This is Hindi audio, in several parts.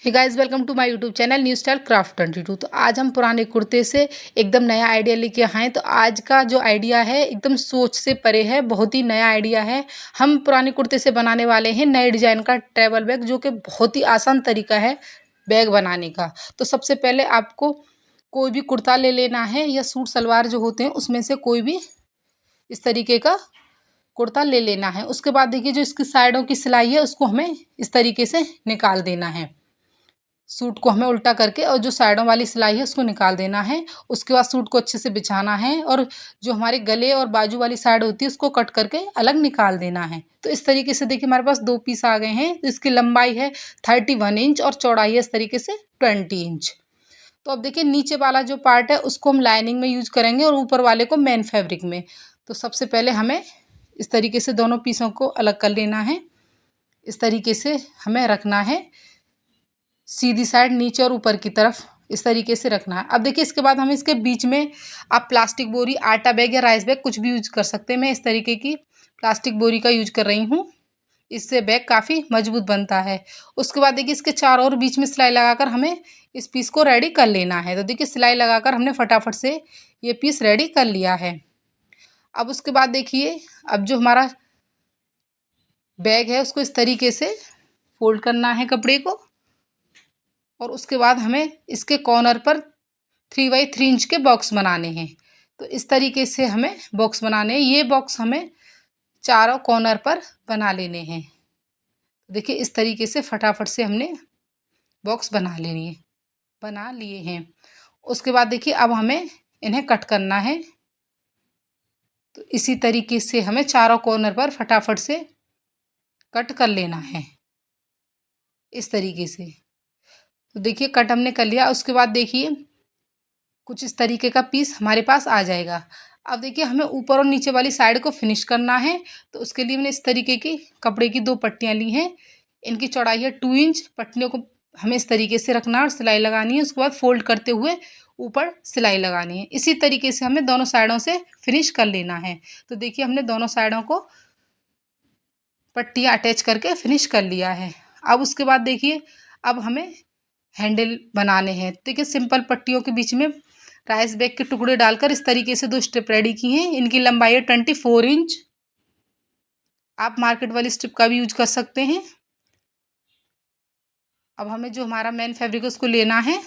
Hey guys, welcome to my YouTube channel new style craft 22। तो आज हम पुराने कुर्ते से एकदम नया आइडिया लेके आए हैं। तो आज का जो आइडिया है एकदम सोच से परे है, बहुत ही नया आइडिया है। हम पुराने कुर्ते से बनाने वाले हैं नए डिजाइन का ट्रैवल बैग, जो कि बहुत ही आसान तरीका है बैग बनाने का। तो सबसे पहले आपको कोई भी कुर्ता ले लेना है या सूट सलवार जो होते हैं उसमें से कोई भी इस तरीके का कुर्ता ले लेना है। उसके बाद देखिए, जो इसकी साइडों की सिलाई है उसको हमें इस तरीके से निकाल देना है। सूट को हमें उल्टा करके और जो साइडों वाली सिलाई है उसको निकाल देना है। उसके बाद सूट को अच्छे से बिछाना है और जो हमारे गले और बाजू वाली साइड होती है उसको कट करके अलग निकाल देना है। तो इस तरीके से देखिए हमारे पास दो पीस आ गए हैं। तो इसकी लंबाई है 31 इंच और चौड़ाई है इस तरीके से 20 इंच। तो अब देखिए, नीचे वाला जो पार्ट है उसको हम लाइनिंग में यूज करेंगे और ऊपर वाले को मेन फैब्रिक में। तो सबसे पहले हमें इस तरीके से दोनों पीसों को अलग कर लेना है। इस तरीके से हमें रखना है, सीधी साइड नीचे और ऊपर की तरफ इस तरीके से रखना है। अब देखिए, इसके बाद हम इसके बीच में आप प्लास्टिक बोरी, आटा बैग या राइस बैग कुछ भी यूज कर सकते हैं। मैं इस तरीके की प्लास्टिक बोरी का यूज कर रही हूँ, इससे बैग काफ़ी मजबूत बनता है। उसके बाद देखिए, इसके चारों ओर बीच में सिलाई लगाकर हमें इस पीस को रेडी कर लेना है। तो देखिए, सिलाई लगाकर हमने फटाफट से ये पीस रेडी कर लिया है। अब उसके बाद देखिए, अब जो हमारा बैग है उसको इस तरीके से फोल्ड करना है कपड़े को, और उसके बाद हमें इसके कॉर्नर पर 3x3 इंच के बॉक्स बनाने हैं। तो इस तरीके से हमें बॉक्स बनाने हैं। ये बॉक्स हमें चारों कॉर्नर पर बना लेने हैं। देखिए, इस तरीके से फटाफट से हमने बॉक्स बना लिए हैं। उसके बाद देखिए, अब हमें इन्हें कट करना है। तो इसी तरीके से हमें चारों कॉर्नर पर फटाफट से कट कर लेना है, इस तरीके से। तो देखिए, कट हमने कर लिया। उसके बाद देखिए, कुछ इस तरीके का पीस हमारे पास आ जाएगा। अब देखिए, हमें ऊपर और नीचे वाली साइड को फिनिश करना है। तो उसके लिए मैंने इस तरीके की कपड़े की दो पट्टियाँ ली हैं। इनकी चौड़ाई है 2 इंच। पट्टियों को हमें इस तरीके से रखना है और सिलाई लगानी है। उसके बाद फोल्ड करते हुए ऊपर सिलाई लगानी है। इसी तरीके से हमें दोनों साइडों से फिनिश कर लेना है। तो देखिए, हमने दोनों साइडों को पट्टियाँ अटैच करके फिनिश कर लिया है। अब उसके बाद देखिए, अब हमें हैंडल बनाने हैं। देखिए, सिंपल पट्टियों के बीच में राइस बैग के टुकड़े डालकर इस तरीके से दो स्ट्रिप रेडी की हैं। इनकी लंबाई है 24 इंच। आप मार्केट वाली स्ट्रिप का भी यूज कर सकते हैं। अब हमें जो हमारा मेन फैब्रिक है उसको लेना है।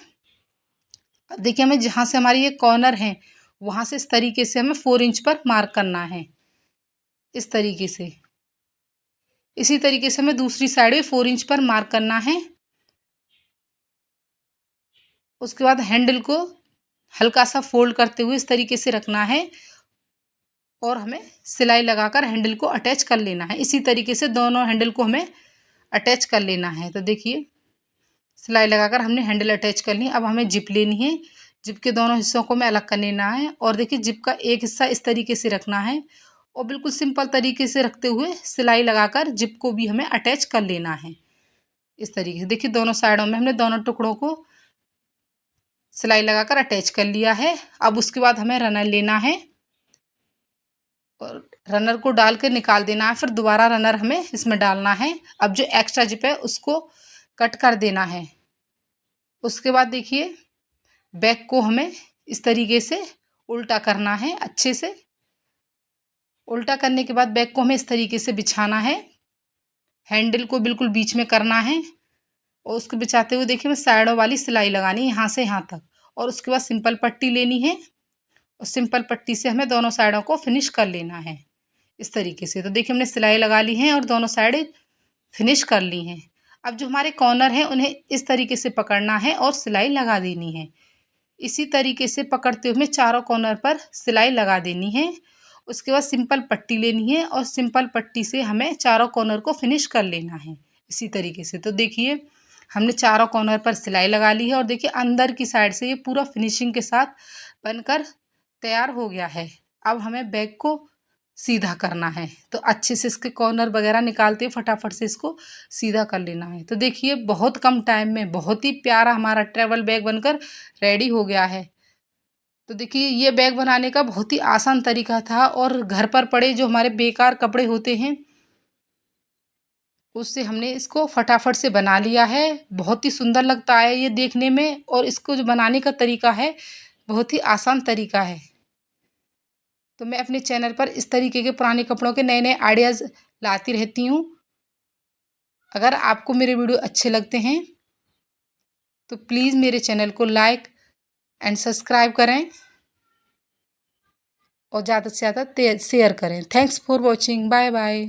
अब देखिए, हमें जहाँ से हमारी ये कॉर्नर है वहाँ से इस तरीके से हमें 4 इंच पर मार्क करना है, इस तरीके से। इसी तरीके से हमें दूसरी साइड भी 4 इंच पर मार्क करना है। उसके बाद हैंडल को हल्का सा फोल्ड करते हुए इस तरीके से रखना है और हमें सिलाई लगाकर हैंडल को अटैच कर लेना है। इसी तरीके से दोनों हैंडल को हमें अटैच कर लेना है। तो देखिए, सिलाई लगाकर हमने हैंडल अटैच कर ली। अब हमें जिप लेनी है। जिप के दोनों हिस्सों को हमें अलग कर लेना है और देखिए, जिप का एक हिस्सा इस तरीके से रखना है और बिल्कुल सिंपल तरीके से रखते हुए सिलाई लगाकर जिप को भी हमें अटैच कर लेना है, इस तरीके से। देखिए, दोनों साइडों में हमने दोनों टुकड़ों को सिलाई लगाकर अटैच कर लिया है। अब उसके बाद हमें रनर लेना है और रनर को डाल के निकाल देना है। फिर दोबारा रनर हमें इसमें डालना है। अब जो एक्स्ट्रा जिप है उसको कट कर देना है। उसके बाद देखिए, बैक को हमें इस तरीके से उल्टा करना है। अच्छे से उल्टा करने के बाद बैक को हमें इस तरीके से बिछाना है। हैंडल को बिल्कुल बीच में करना है और उसको बिछाते हुए देखिए, मैं साइडों वाली सिलाई लगानी है यहाँ से यहाँ तक। और उसके बाद सिंपल पट्टी लेनी है और सिंपल पट्टी से हमें दोनों साइडों को फिनिश कर लेना है, इस तरीके से। तो देखिए, हमने सिलाई लगा ली है और दोनों साइड फिनिश कर ली हैं। अब जो हमारे कॉर्नर हैं उन्हें इस तरीके से पकड़ना है और सिलाई लगा देनी है। इसी तरीके से पकड़ते हुए चारों कॉर्नर पर सिलाई लगा देनी है। उसके बाद सिंपल पट्टी लेनी है और सिंपल पट्टी से हमें चारों कॉर्नर को फिनिश कर लेना है, इसी तरीके से। तो देखिए, हमने चारों कॉर्नर पर सिलाई लगा ली है और देखिए, अंदर की साइड से ये पूरा फिनिशिंग के साथ बनकर तैयार हो गया है। अब हमें बैग को सीधा करना है। तो अच्छे से इसके कॉर्नर वगैरह निकालते हुए फटाफट से इसको सीधा कर लेना है। तो देखिए, बहुत कम टाइम में बहुत ही प्यारा हमारा ट्रैवल बैग बनकर रेडी हो गया है। तो देखिए, ये बैग बनाने का बहुत ही आसान तरीका था और घर पर पड़े जो हमारे बेकार कपड़े होते हैं उससे हमने इसको फटाफट से बना लिया है। बहुत ही सुंदर लगता है ये देखने में, और इसको जो बनाने का तरीका है बहुत ही आसान तरीका है। तो मैं अपने चैनल पर इस तरीके के पुराने कपड़ों के नए-नए आइडियाज़ लाती रहती हूँ। अगर आपको मेरे वीडियो अच्छे लगते हैं तो प्लीज़ मेरे चैनल को लाइक एंड सब्सक्राइब करें और ज़्यादा से ज़्यादा शेयर करें। Thanks for watching. Bye bye.